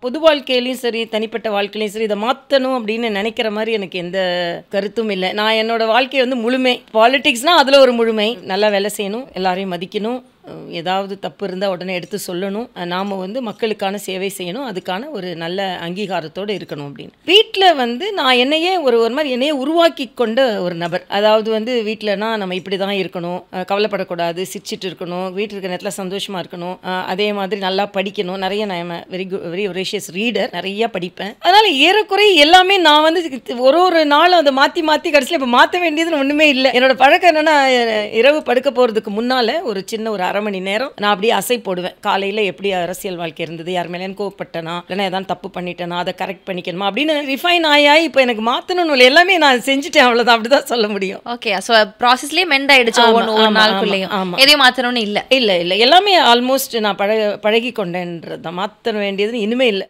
பொது வாழ்க்கையிலயும் சரி, தனிப்பட்ட வாழ்க்கையிலயும் சரி, இத மாத்தணும் அப்படின்னு நெனைக்கிற மாரி எனக்கு எந்த கருத்தும் இல்ல. நான் என்னோட வாழ்க்கை வந்து முழுமை. பாலிடிக்ஸ்னா அதுல ஒரு முழுமை. நல்லா வேலை செய்யணும், எல்லாரையும் மதிக்கணும். ஏதாவது தப்பு இருந்தா உடனே எடுத்து சொல்லணும். நாம வந்து மக்களுக்கான சேவை செய்யணும். அதுக்கான ஒரு நல்ல அங்கீகாரத்தோட இருக்கணும் அப்படின்னு. வீட்ல வந்து நான் என்னையே ஒரு மாரி என்னையே உருவாக்கி கொண்ட ஒரு நபர். அதாவது வந்து வீட்லனா நம்ம இப்படி தான் இருக்கணும். கவலைப்படக்கூடாது, சிரிச்சிட்டு இருக்கணும். வீட்ல இருக்க நேரத்துல சந்தோஷமா இருக்கணும். அதே மாதிரி நல்லா படிக்கணும். நிறைய நான் வெரி ஒரேஷியஸ் ரீடர். நிறைய படிப்பேன். அதனால ஏறக்குறைய எல்லாமே நான் வந்து ஒரு நாளும் அதை மாத்தி மாத்தி கடைசியில் இப்போ மாற்ற வேண்டியதுன்னு ஒண்ணுமே இல்லை. என்னோட பழக்கம் என்னன்னா, இரவு படுக்க போறதுக்கு முன்னால ஒரு சின்ன ஒரு அரை மணி நேரம் நான் அப்படியே அசை போடுவேன். காலையில் எப்படி அரசியல் வாழ்க்கை இருந்தது, யார் மேலேயும் கோவப்பட்டனா, இல்லைன்னா ஏதாவது தப்பு பண்ணிட்டேனா, அதை கரெக்ட் பண்ணிக்கணுமா அப்படின்னு ரிஃபைன் ஆகி இப்போ எனக்கு மாற்றணும்னு எல்லாமே நான் செஞ்சுட்டேன். அவ்வளோதான், அப்படிதான் சொல்ல முடியும். ஓகே, ஸோ ப்ராசஸ்லேயே மெண்ட் ஆயிடுச்சு ஒரு நாளுக்குள்ளேயும். எதையும் மாற்றணும்னு இல்லை. இல்லை எல்லாமே ஆல்மோஸ்ட் நான் பழகி கொண்டேன்றது தான். மாற்ற வேண்டியதுன்னு இனிமே இல்லை.